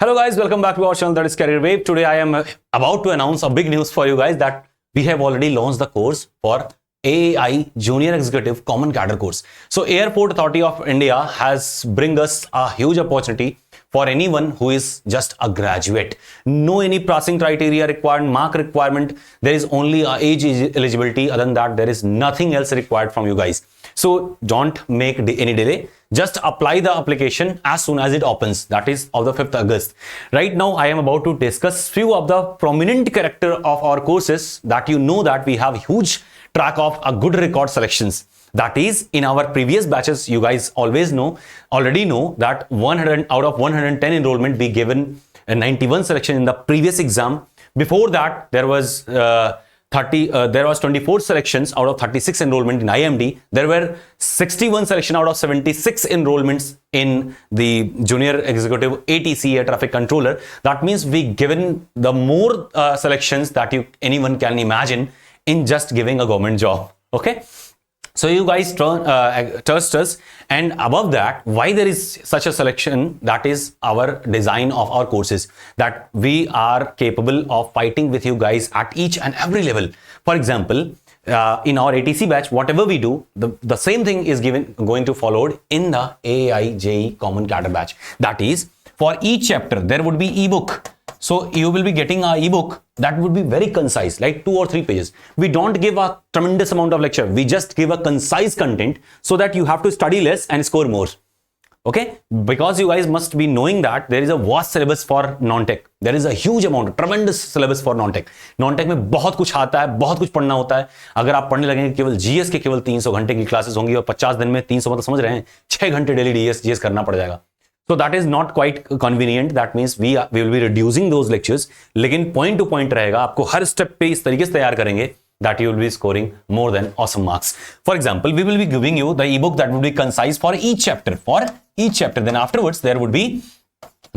Hello guys, welcome back to our channel, that is Career Wave. Today I am about to announce a big news for you guys that we have already launched the course for AAI Junior Executive Common Cadre course. So Airport Authority of India has bring us a huge opportunity for anyone who is just a graduate. No any passing criteria required, mark requirement. There is only a age eligibility. Other than that, there is nothing else required from you guys. So don't make any delay. Just apply the application as soon as it opens. That is of the 5th August. Right now, I am about to discuss few of the prominent character of our courses that you know that we have huge track of a good record selections. That is, in our previous batches, you guys already know that 100 out of 110 enrollment we given a 91 selection in the previous exam. Before that, there was 24 selections out of 36 enrollment in IMD. There were 61 selection out of 76 enrollments in the Junior Executive ATC, Air Traffic Controller. That means we given the more selections that anyone can imagine in just giving a government job. Okay. So you guys trust us, and above that, why there is such a selection? That is our design of our courses, that we are capable of fighting with you guys at each and every level. For example, in our ATC batch, whatever we do, the same thing is going to followed in the AAI JE Common Cadre batch. That is, for each chapter there would be ebook. So you will be getting an ebook that would be very concise, like 2 or 3 pages. We don't give a tremendous amount of lecture. We just give a concise content so that you have to study less and score more. Okay? Because you guys must be knowing that there is a vast syllabus for non-tech. There is a huge amount, tremendous syllabus for non-tech. Non-tech में बहुत कुछ आता है, बहुत कुछ पढ़ना होता है. अगर आप पढ़ने लगेंगे केवल जीएस के केवल 300 घंटे की क्लासेस होंगी और 50 दिन में 300 मतलब समझ रहे हैं 6 घंटे डेली जीएस करना पड़ जाएगा. So that is not quite convenient. That means we will be reducing those lectures. लेकिन point to point रहेगा. आपको हर step पे इस तरीके से तैयार करेंगे that you will be scoring more than awesome marks. For example, we will be giving you the ebook that will be concise for each chapter. Then afterwards there would be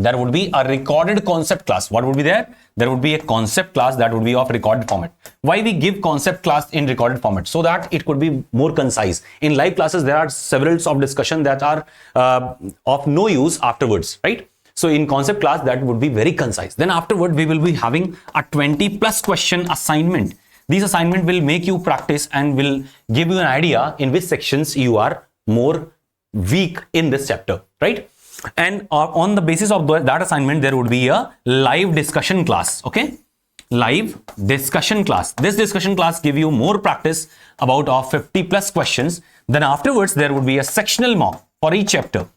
a recorded concept class. What would be there? There would be a concept class that would be of recorded format. Why we give concept class in recorded format? So that it could be more concise. In live classes, there are several of discussion that are of no use afterwards, right? So in concept class, that would be very concise. Then afterward, we will be having a 20+ question assignment. These assignment will make you practice and will give you an idea in which sections you are more weak in this chapter, right? And on the basis of that assignment, there would be a live discussion class. Okay, live discussion class. This discussion class give you more practice about 50+ questions. Then afterwards, there would be a sectional mock for each chapter.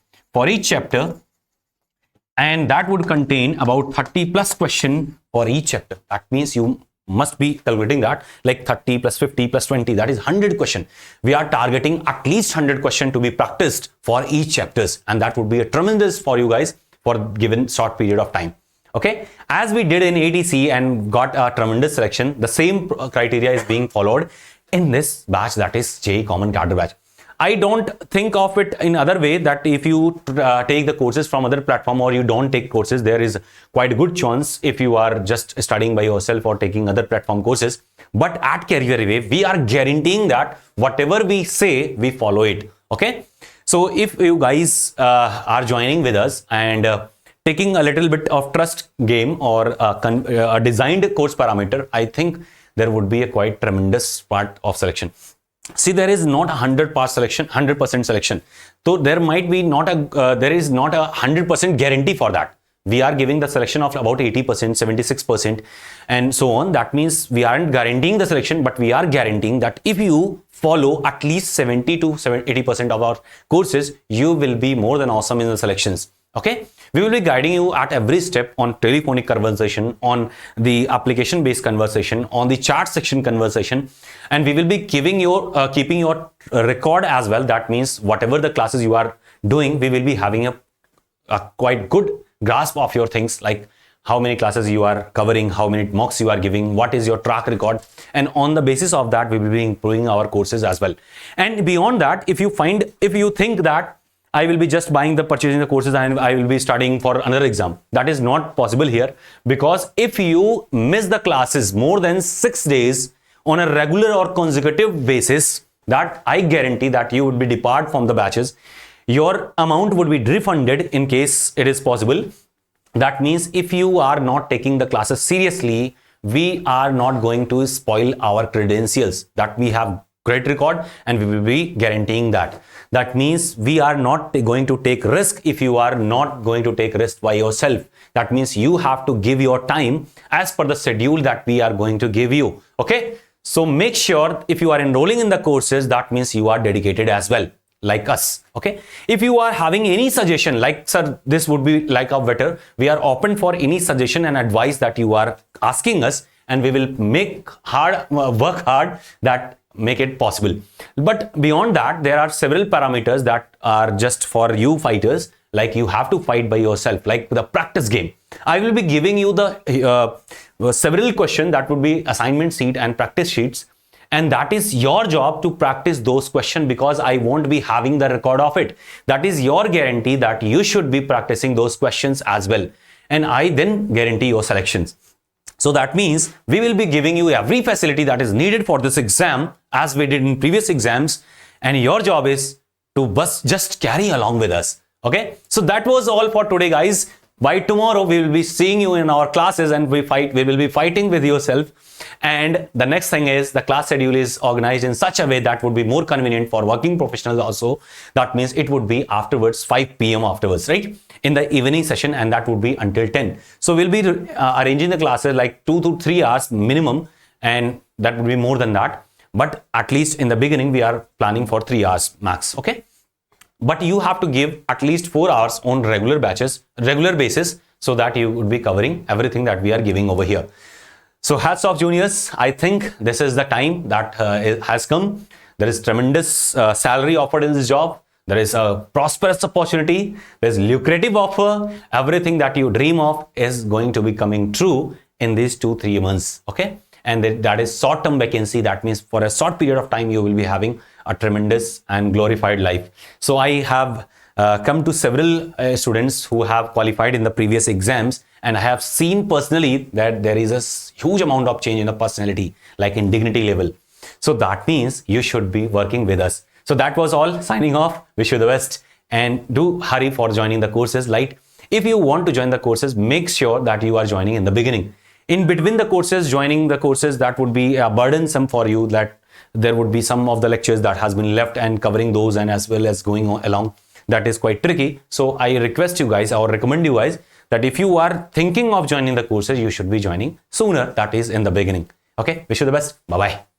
And that would contain about 30+ question for each chapter. That means you must be calculating that like 30 plus 50 plus 20, that is 100 question. We are targeting at least 100 question to be practiced for each chapters, and that would be a tremendous for you guys for given short period of time. Okay, as we did in ATC and got a tremendous selection, the same criteria is being followed in this batch, that is JE Common Cadre batch. I don't think of it in other way that if you take the courses from other platform or you don't take courses, there is quite a good chance if you are just studying by yourself or taking other platform courses. But at Career Wave, we are guaranteeing that whatever we say, we follow it. Okay. So if you guys are joining with us and taking a little bit of trust game or a designed course parameter, I think there would be a quite tremendous part of selection. See, there is not a 100% selection. So there might be there is not a 100% guarantee for that. We are giving the selection of about 80%, 76%, and so on. That means we aren't guaranteeing the selection, but we are guaranteeing that if you follow at least 70 to 80% of our courses, you will be more than awesome in the selections. Okay, we will be guiding you at every step on telephonic conversation, on the application based conversation, on the chat section conversation, and we will be keeping your record as well. That means whatever the classes you are doing, we will be having a quite good grasp of your things, like how many classes you are covering, how many mocks you are giving, what is your track record, and on the basis of that we will be improving our courses as well. And beyond that, if you think that I will be just purchasing the courses and I will be studying for another exam, that is not possible here, because if you miss the classes more than 6 days on a regular or consecutive basis, that I guarantee that you would be depart from the batches. Your amount would be refunded in case it is possible. That means if you are not taking the classes seriously, we are not going to spoil our credentials that we have great record, and we will be guaranteeing that. That means we are not going to take risk if you are not going to take risk by yourself. That means you have to give your time as per the schedule that we are going to give you. Okay, so make sure if you are enrolling in the courses, that means you are dedicated as well, like us. Okay, if you are having any suggestion, like sir, this would be like a better, we are open for any suggestion and advice that you are asking us, and we will make work hard that make it possible. But beyond that, there are several parameters that are just for you fighters, like you have to fight by yourself, like the practice game. I will be giving you the several questions that would be assignment sheet and practice sheets, and that is your job to practice those questions, because I won't be having the record of it. That is your guarantee that you should be practicing those questions as well, and I then guarantee your selections. So that means we will be giving you every facility that is needed for this exam, as we did in previous exams, and your job is to just carry along with us. Okay, so that was all for today, guys. By tomorrow, we will be seeing you in our classes, and we will be fighting with yourself. And the next thing is the class schedule is organized in such a way that would be more convenient for working professionals also. That means it would be afterwards, 5 p.m. afterwards, right? In the evening session, and that would be until 10. So we'll be arranging the classes like 2 to 3 hours minimum, and that would be more than that. But at least in the beginning, we are planning for 3 hours max. Okay. But you have to give at least 4 hours on regular basis, so that you would be covering everything that we are giving over here. So hats off, juniors. I think this is the time that has come. There is tremendous salary offered in this job. There is a prosperous opportunity. There's lucrative offer. Everything that you dream of is going to be coming true in these 2-3 months. Okay. And that is short-term vacancy. That means for a short period of time, you will be having a tremendous and glorified life. So I have come to several students who have qualified in the previous exams, and I have seen personally that there is a huge amount of change in the personality, like in dignity level. So that means you should be working with us. So that was all. Signing off. Wish you the best, and do hurry for joining the courses. Like, if you want to join the courses, make sure that you are joining in the beginning. In between the courses, joining the courses, that would be burdensome for you, that there would be some of the lectures that has been left, and covering those and as well as going along, that is quite tricky. So I request you guys, or recommend you guys, that if you are thinking of joining the courses, you should be joining sooner, that is in the beginning. Okay, wish you the best. Bye bye.